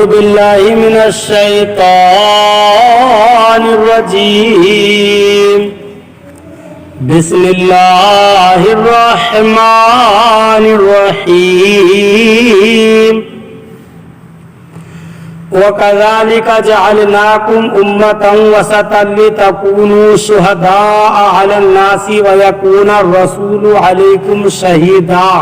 بالله من الشيطان الرجيم بسم الله الرحمن الرحيم وكذلك جعلناكم أمة وسطا لتكونوا شهداء على الناس ويكون الرسول عليكم شهيدا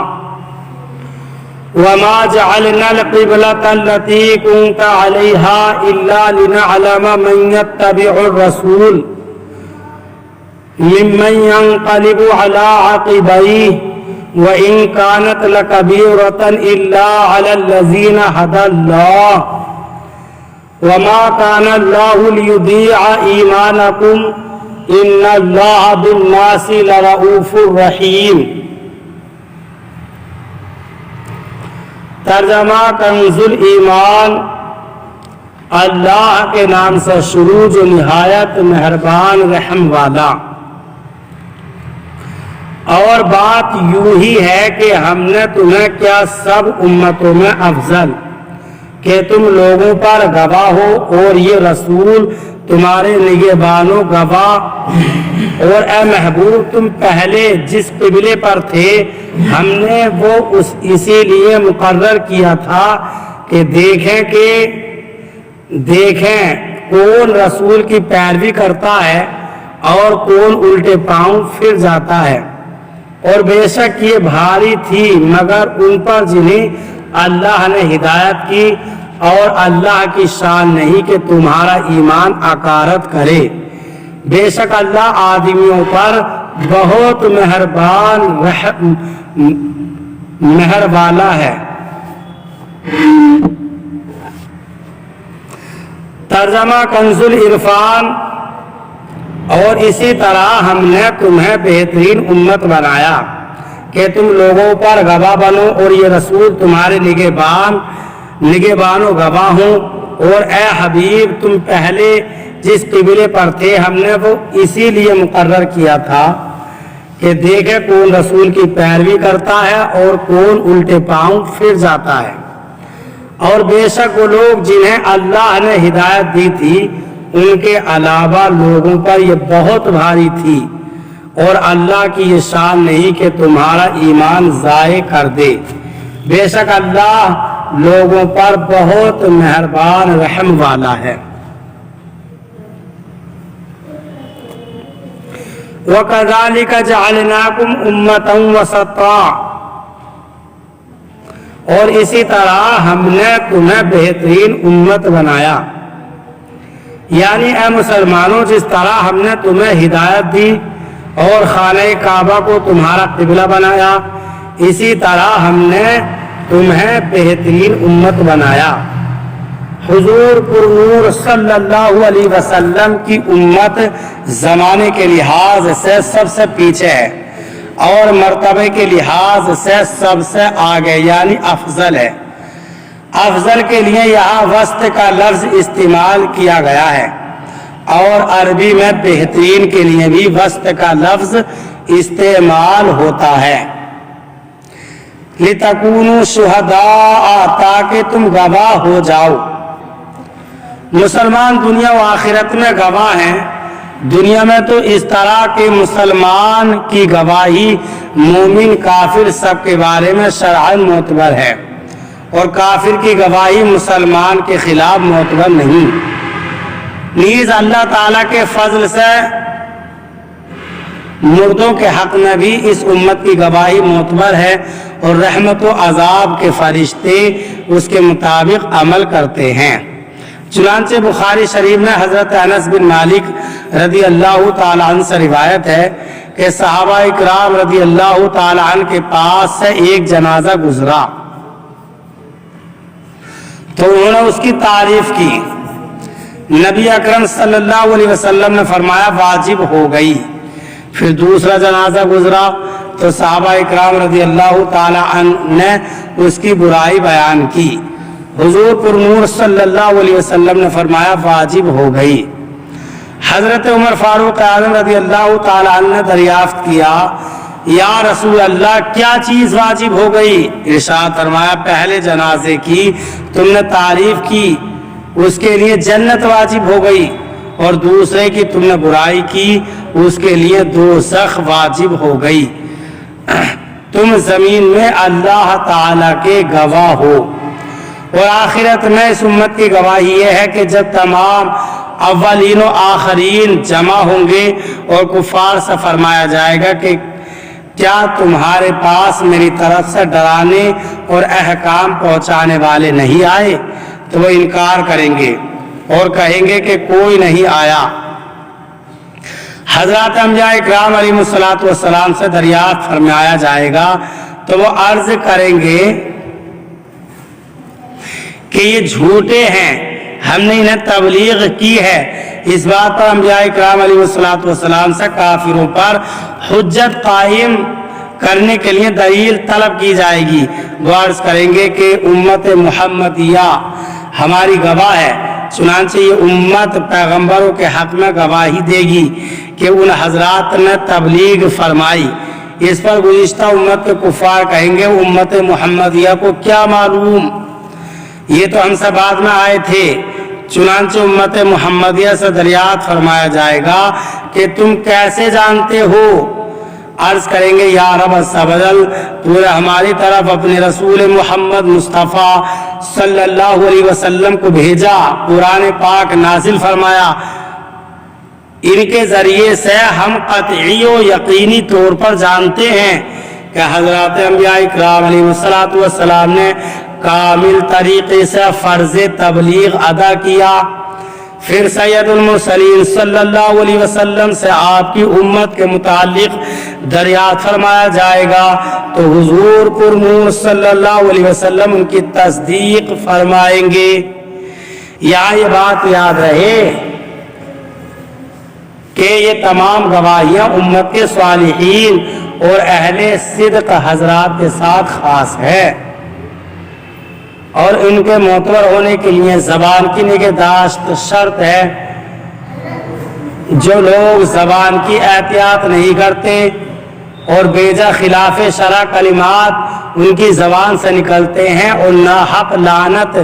وما جعلنا القبلة التي كنت عليها إلا لنعلم من يتبع الرسول ممن ينقلب على عقبيه وإن كانت لكبيرة إلا على الذين هدى الله وما كان الله ليضيع إيمانكم إن الله بالناس لرؤوف رحيم۔ ترجمہ کنز الایمان۔ اللہ کے نام سے شروع جو نہایت مہربان رحم والا۔ اور بات یوں ہی ہے کہ ہم نے تمہیں کیا سب امتوں میں افضل کہ تم لوگوں پر گواہ ہو اور یہ رسول تمہارے نگہبان و گواہ۔ اور اے محبوب تم پہلے جس قبلے پر تھے ہم نے وہ اسی لیے مقرر کیا تھا کہ دیکھیں کون رسول کی پیروی کرتا ہے اور کون الٹے پاؤں پھر جاتا ہے۔ اور بے شک یہ بھاری تھی مگر ان پر جنہیں اللہ نے ہدایت کی، اور اللہ کی شان نہیں کہ تمہارا ایمان عقارت کرے۔ بے شک اللہ آدمیوں پر بہت مہر والا ہے۔ ترجمہ کنز العرفان۔ اور اسی طرح ہم نے تمہیں بہترین امت بنایا کہ تم لوگوں پر گواہ بنو اور یہ رسول تمہارے نگہبان و گواہ ہوں۔ اور اے حبیب تم پہلے جس قبلے پر تھے ہم نے وہ اسی لیے مقرر کیا تھا کہ دیکھے کون رسول کی پیروی کرتا ہے اور کون الٹے پاؤں پھر جاتا ہے۔ اور بے شک وہ لوگ جنہیں اللہ نے ہدایت دی تھی ان کے علاوہ لوگوں پر یہ بہت بھاری تھی، اور اللہ کی یہ شان نہیں کہ تمہارا ایمان ضائع کر دے۔ بے شک اللہ لوگوں پر بہت مہربان رحم والا ہے۔ وَكَذَلِكَ جَعَلْنَاكُمْ أُمَّةً وَسَطًا۔ اور اسی طرح ہم نے تمہیں بہترین امت بنایا، یعنی اے مسلمانوں جس طرح ہم نے تمہیں ہدایت دی اور خانہ کعبہ کو تمہارا قبلہ بنایا اسی طرح ہم نے تمہیں بہترین امت بنایا۔ حضور پرنور صلی اللہ علیہ وسلم کی امت زمانے کے لحاظ سے سب سے پیچھے ہے اور مرتبے کے لحاظ سے سب سے آگے یعنی افضل ہے۔ افضل کے لیے یہاں وسط کا لفظ استعمال کیا گیا ہے، اور عربی میں بہترین کے لیے بھی وسط کا لفظ استعمال ہوتا ہے۔ لِتَكُونُوا شُهَدَاءَ تاکہ تم گواہ ہو جاؤ۔ مسلمان دنیا و آخرت میں گواہ ہیں۔ دنیا میں تو اس طرح کہ مسلمان کی گواہی مومن کافر سب کے بارے میں شرعاً معتبر ہے، اور کافر کی گواہی مسلمان کے خلاف معتبر نہیں۔ نیز اللہ تعالیٰ کے فضل سے مردوں کے حق میں بھی اس امت کی گواہی معتبر ہے، اور رحمت و عذاب کے فرشتے اس کے مطابق عمل کرتے ہیں۔ چنانچہ بخاری شریف میں حضرت انس بن مالک رضی اللہ تعالیٰ عنہ سے روایت ہے کہ صحابہ اکرام رضی اللہ تعالیٰ عنہ کے پاس سے ایک جنازہ گزرا تو انہوں نے اس کی تعریف کی۔ نبی اکرم صلی اللہ علیہ وسلم نے فرمایا واجب ہو گئی۔ پھر دوسرا جنازہ گزرا تو صحابہ اکرام رضی اللہ تعالیٰ عنہ نے اس کی برائی بیان کی۔ حضور پرنور صلی اللہ علیہ وسلم نے فرمایا واجب ہو گئی۔ حضرت عمر فاروق اعظم رضی اللہ تعالیٰ عنہ نے دریافت کیا یا رسول اللہ کیا چیز واجب ہو گئی؟ ارشاد فرمایا پہلے جنازے کی تم نے تعریف کی اس کے لیے جنت واجب ہو گئی، اور دوسرے کی تم نے برائی کی اس کے لیے دوزخ واجب ہو گئی۔ تم زمین میں اللہ تعالی کے گواہ ہو، اور آخرت میں اس امت کی گواہی یہ ہے کہ جب تمام اولین و آخرین جمع ہوں گے اور کفار سے فرمایا جائے گا کہ کیا تمہارے پاس میری طرف سے ڈرانے اور احکام پہنچانے والے نہیں آئے؟ تو وہ انکار کریں گے اور کہیں گے کہ کوئی نہیں آیا۔ حضرات انبیاء اکرام علیہم الصلوۃ والسلام سے دریافت فرمایا جائے گا تو وہ عرض کریں گے کہ یہ جھوٹے ہیں، ہم نے انہیں تبلیغ کی ہے۔ اس بات پر انبیاء اکرام علیہ الصلوۃ والسلام سے کافروں پر حجت قائم کرنے کے لیے دلیل طلب کی جائے گی۔ وہ عرض کریں گے کہ امت محمدیہ ہماری گواہ ہے، چنانچہ یہ امت پیغمبروں کے حق میں گواہی دے گی کہ ان حضرات نے تبلیغ فرمائی۔ اس پر گزشتہ امت کے کفار کہیں گے امت محمدیہ کو کیا معلوم، یہ تو ہم سے بعد میں آئے تھے۔ چنانچہ امت محمدیہ سے دریافت فرمایا جائے گا کہ تم کیسے جانتے ہو؟ عرض کریں گے یا رب سبدل تو نے ہماری طرف اپنے رسول محمد مصطفیٰ صلی اللہ علیہ وسلم کو بھیجا، قرآن پاک نازل فرمایا، ان کے ذریعے سے ہم قطعی و یقینی طور پر جانتے ہیں کہ حضرات انبیاء اکرام علیہ الصلوۃ والسلام نے کامل طریقے سے فرض تبلیغ ادا کیا۔ پھر سید المرسلین صلی اللہ علیہ وسلم سے آپ کی امت کے متعلق دریافت فرمایا جائے گا تو حضور پر نور صلی اللہ علیہ وسلم ان کی تصدیق فرمائیں گے۔ یہاں یہ بات یاد رہے کہ یہ تمام گواہیاں امت کے صالحین اور اہل صدق حضرات کے ساتھ خاص ہے، اور ان کے معتبر ہونے کے لیے زبان کی نگہداشت شرط ہے۔ جو لوگ زبان کی احتیاط نہیں کرتے اور بیجا خلاف شرع کلمات ان کی زبان سے نکلتے ہیں اور ناحق لعنت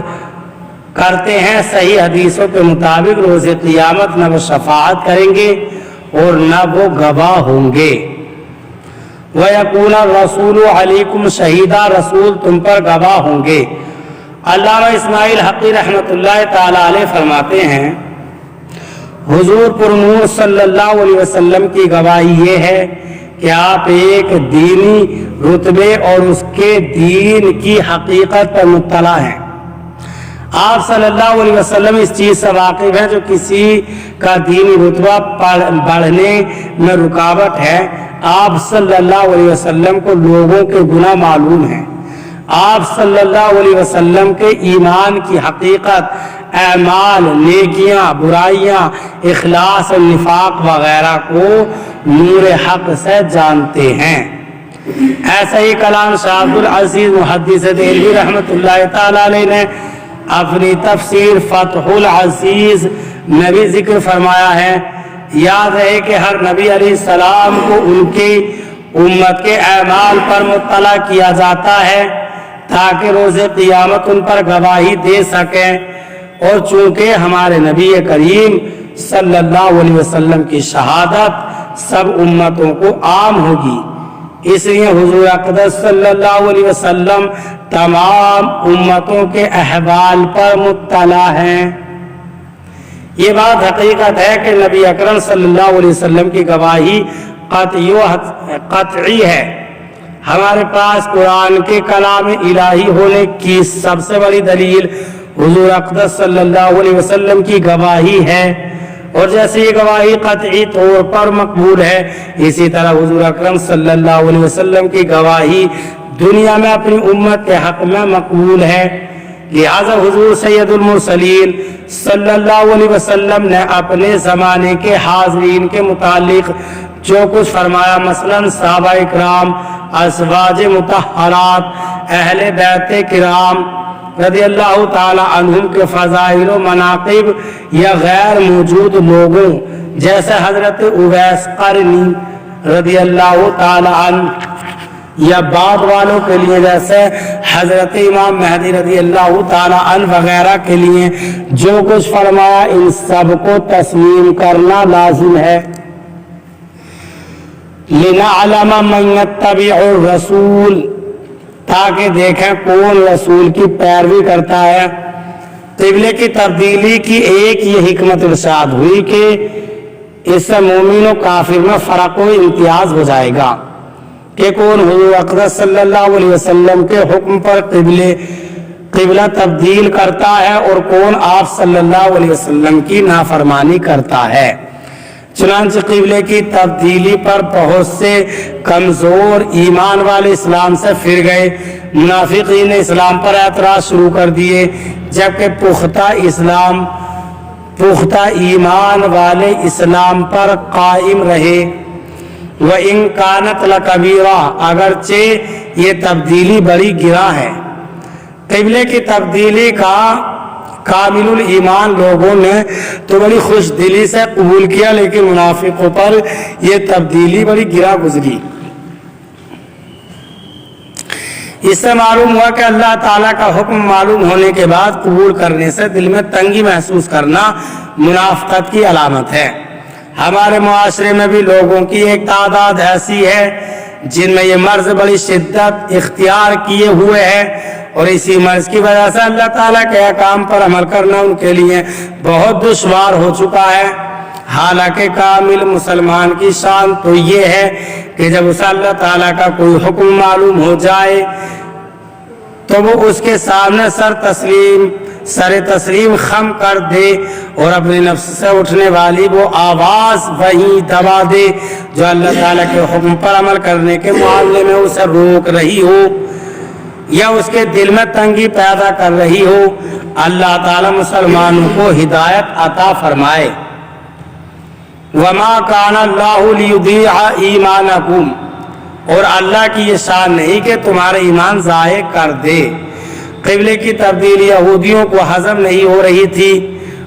کرتے ہیں، صحیح حدیثوں کے مطابق روز قیامت نہ وہ شفاعت کریں گے اور نہ وہ گواہ ہوں گے۔ وَيَكُونَ الرَّسُولُ عَلَيْكُمْ شَهِيدًا، رسول تم پر گواہ ہوں گے۔ علامہ اسماعیل حقی رحمۃ اللہ تعالی علیہ فرماتے ہیں حضور پر نور صلی اللہ علیہ وسلم کی گواہی یہ ہے کہ آپ ایک دینی رتبے اور اس کے دین کی حقیقت پر مطلع ہیں۔ آپ صلی اللہ علیہ وسلم اس چیز سے واقف ہیں جو کسی کا دینی رتبہ بڑھنے میں رکاوٹ ہے۔ آپ صلی اللہ علیہ وسلم کو لوگوں کے گناہ معلوم ہیں، آپ صلی اللہ علیہ وسلم کے ایمان کی حقیقت، اعمال، نیکیاں، برائیاں، اخلاص اور نفاق وغیرہ کو نور حق سے جانتے ہیں۔ ایسا ہی کلام شاہ عبد العزیز محدث دہلوی رحمۃ اللہ تعالی علیہ نے اپنی تفسیر فتح العزیز میں بھی ذکر فرمایا ہے۔ یاد رہے کہ ہر نبی علیہ السلام کو ان کی امت کے اعمال پر مطلع کیا جاتا ہے تاکہ روز قیامت ان پر گواہی دے سکیں، اور چونکہ ہمارے نبی کریم صلی اللہ علیہ وسلم کی شہادت سب امتوں کو عام ہوگی، اس لیے حضور اقدس صلی اللہ علیہ وسلم تمام امتوں کے احوال پر مطلع ہیں۔ یہ بات حقیقت ہے کہ نبی اکرم صلی اللہ علیہ وسلم کی گواہی قطعی ہے۔ ہمارے پاس قرآن کے کلام الہی ہونے کی سب سے بڑی دلیل حضور اقدس صلی اللہ علیہ وسلم کی گواہی ہے، اور جیسے یہ گواہی قطعی طور پر مقبول ہے، اسی طرح حضور اکرم صلی اللہ علیہ وسلم کی گواہی دنیا میں اپنی امت کے حق میں مقبول ہے۔ لہذا حضور سید المرسلین صلی اللہ علیہ وسلم نے اپنے زمانے کے حاضرین کے متعلق جو کچھ فرمایا، مثلا صحابہ اکرام، ازواج مطہرات، اہل بیت کرام رضی اللہ تعالی عنہم کے فضائل و مناقب یا غیر موجود لوگوں جیسے حضرت اویس قرنی، رضی اللہ تعالی عنہ یا بعد والوں کے لیے جیسے حضرت امام مہدی رضی اللہ تعالی عنہ وغیرہ کے لیے جو کچھ فرمایا ان سب کو تسلیم کرنا لازم ہے۔ لِنَعْلَمَ مَن يَتَّبِعُ الرَّسُولَ تاکہ دیکھیں کون رسول کی پیروی کرتا ہے۔ قبلے کی تبدیلی کی ایک یہ حکمت ارشاد ہوئی کہ اس سے مومن و کافر میں فرق و امتیاز ہو جائے گا کہ کون حضور اقدس صلی اللہ علیہ وسلم کے حکم پر قبلہ تبدیل کرتا ہے اور کون آپ صلی اللہ علیہ وسلم کی نافرمانی کرتا ہے۔ چنانچہ قبلے کی تبدیلی پر بہت سے کمزور ایمان والے اسلام سے پھر گئے، منافقین نے اسلام پر اعتراض شروع کر دیے، جبکہ پختہ ایمان والے اسلام پر قائم رہے۔ وَإِن كَانَتْ لَكَبِيرَةٌ اگرچہ یہ تبدیلی بڑی گناہ ہے۔ قبلے کی تبدیلی کا کامل الایمان لوگوں نے تو بڑی خوش دلی سے قبول کیا، لیکن منافقوں پر یہ تبدیلی بڑی گراں گزری۔ اس سے معلوم ہوا کہ اللہ تعالیٰ کا حکم معلوم ہونے کے بعد قبول کرنے سے دل میں تنگی محسوس کرنا منافقت کی علامت ہے۔ ہمارے معاشرے میں بھی لوگوں کی ایک تعداد ایسی ہے جن میں یہ مرض بڑی شدت اختیار کیے ہوئے ہے، اور اسی مرض کی وجہ سے اللہ تعالیٰ کے احکام پر عمل کرنا ان کے لیے بہت دشوار ہو چکا ہے۔ حالانکہ کامل مسلمان کی شان تو یہ ہے کہ جب اسے اللہ تعالیٰ کا کوئی حکم معلوم ہو جائے تو وہ اس کے سامنے سر تسلیم خم کر دے اور اپنے نفس سے اٹھنے والی وہ آواز وہیں دبا دے جو اللہ تعالیٰ کے حکم پر عمل کرنے کے معاملے میں اسے روک رہی ہو یا اس کے دل میں تنگی پیدا کر رہی ہو۔ اللہ تعالیٰ مسلمانوں کو ہدایت عطا فرمائے۔ وَمَا كَانَ اللَّهُ لِيُضِيعَ إِيمَانَكُمْ اور اللہ کی یہ شان نہیں کہ تمہارا ایمان ضائع کر دے۔ قبلے کی تبدیلی یہودیوں کو ہضم نہیں ہو رہی تھی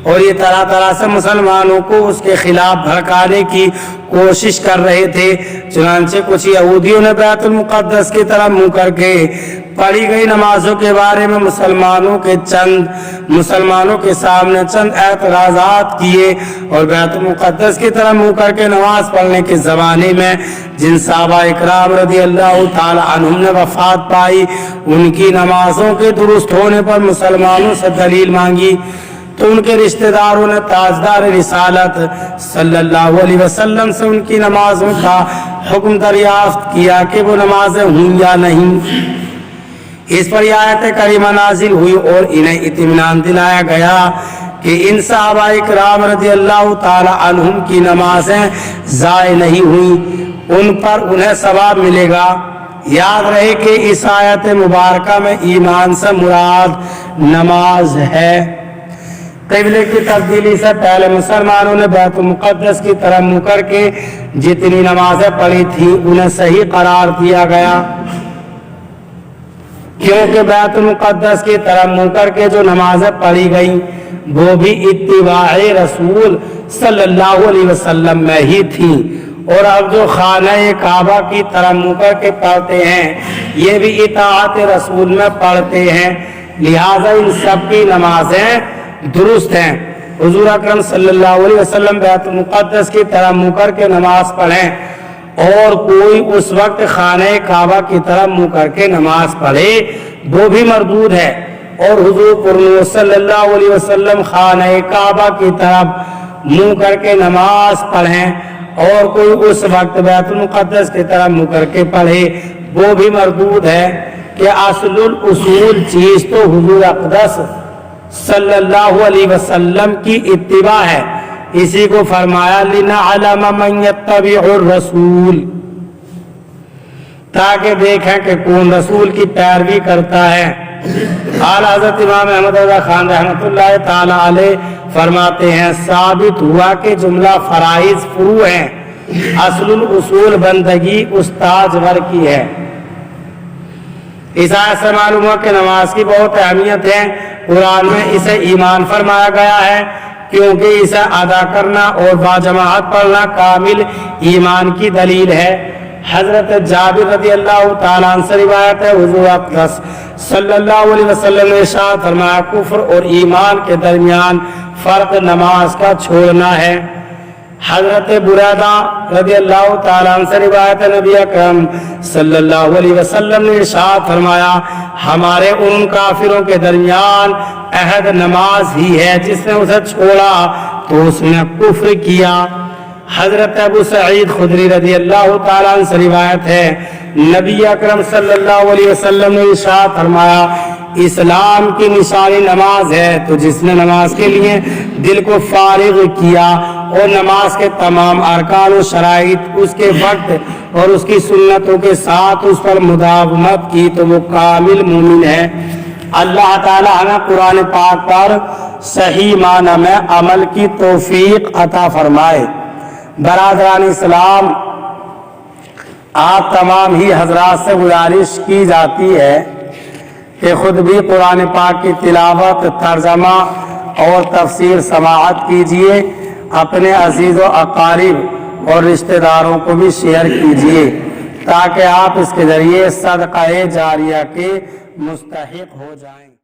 اور یہ طرح طرح سے مسلمانوں کو اس کے خلاف بھڑکانے کی کوشش کر رہے تھے۔ چنانچہ کچھ یہودیوں نے بیت المقدس کی طرف منہ کر کے پڑھی گئی نمازوں کے بارے میں مسلمانوں کے سامنے چند اعتراضات کیے، اور بیت المقدس کی طرف منہ کر کے نماز پڑھنے کے زمانے میں جن صحابہ اکرام رضی اللہ تعالی عنہم نے وفات پائی ان کی نمازوں کے درست ہونے پر مسلمانوں سے دلیل مانگی، تو ان کے رشتہ داروں نے تاجدار رسالت صلی اللہ علیہ وسلم سے ان کی نمازوں کا حکم دریافت کیا کہ وہ نمازیں ہوں یا نہیں۔ اس پر یہ آیت کریمہ نازل ہوئی اور انہیں اطمینان دلایا گیا کہ ان صحابہ اکرام رضی اللہ تعالی عنہم کی نمازیں ضائع نہیں ہوئیں، ان پر انہیں ثواب ملے گا۔ یاد رہے کہ اس آیت مبارکہ میں ایمان سے مراد نماز ہے۔ قبلے کی تبدیلی سے پہلے مسلمانوں نے بیت المقدس کی طرف منہ کر کے جتنی نمازیں پڑھی تھی انہیں صحیح قرار دیا گیا، کیونکہ بیت المقدس کی طرف منہ کر کے جو نمازیں پڑھی گئیں وہ بھی اتباع رسول صلی اللہ علیہ وسلم میں ہی تھیں، اور اب جو خانہ کعبہ کی طرف منہ کر کے پڑھتے ہیں یہ بھی اطاعت رسول میں پڑھتے ہیں، لہذا ان سب کی نمازیں درست ہیں۔ حضور اکرم صلی اللہ علیہ وسلم بیت المقدس کی طرف منہ کر کے نماز پڑھیں اور کوئی اس وقت خانہ کعبہ کی طرف منہ کر کے نماز پڑھے وہ بھی مردود ہے، اور حضور پرنور صلی اللہ علیہ وسلم خانہ کعبہ کی طرف منہ کر کے نماز پڑھیں اور کوئی اس وقت بیت المقدس کی طرف منہ کر کے پڑھے وہ بھی مردود ہے، کہ اصل الاصول چیز تو حضور اقدس صلی اللہ علیہ وسلم کی اتباع ہے۔ اسی کو فرمایا لِنَعْلَمَ مَن يَتَّبِعُ الرَّسُولَ تاکہ دیکھیں کہ کون رسول کی پیروی کرتا ہے۔ اعلیٰ حضرت امام احمد رضا خان رحمۃ اللہ تعالی علیہ فرماتے ہیں ثابت ہوا کہ جملہ فرائض فروع ہیں، اصل الاصول بندگی استاذ ور کی ہے۔ اس آیت سے معلوم ہوا کہ نماز کی بہت اہمیت ہے۔ قرآن میں اسے ایمان فرمایا گیا ہے، کیونکہ اسے ادا کرنا اور باجماعت پڑھنا کامل ایمان کی دلیل ہے۔ حضرت جابر رضی اللہ تعالیٰ عنہ سے روایت ہے، حضور اقدس صلی اللہ علیہ وسلم نے ارشاد فرمایا کفر اور ایمان کے درمیان فرق نماز کا چھوڑنا ہے۔ حضرت بریدہ رضی اللہ تعالیٰ عنہ سے روایت ہے، نبی اکرم صلی اللہ علیہ وسلم نے ارشاد فرمایا ہمارے ان کافروں کے درمیان عہد نماز ہی ہے، جس نے اسے چھوڑا تو اس نے کفر کیا۔ حضرت ابو سعید خدری رضی اللہ تعالیٰ عنہ سے روایت ہے، نبی اکرم صلی اللہ علیہ وسلم نے ارشاد فرمایا اسلام کی نشانی نماز ہے، تو جس نے نماز کے لیے دل کو فارغ کیا اور نماز کے تمام ارکان و شرائط اس کے وقت اور اس کی سنتوں کے ساتھ اس پر مداومت کی تو وہ کامل مومن ہے۔ اللہ تعالیٰ ہمیں قرآن پاک پر صحیح معنی میں عمل کی توفیق عطا فرمائے۔ برادران اسلام، آپ تمام ہی حضرات سے گزارش کی جاتی ہے کہ خود بھی قرآن پاک کی تلاوت، ترجمہ اور تفسیر سماعت کیجیے، اپنے عزیز و اقارب اور رشتہ داروں کو بھی شیئر کیجیے تاکہ آپ اس کے ذریعے صدقہ جاریہ کے مستحق ہو جائیں۔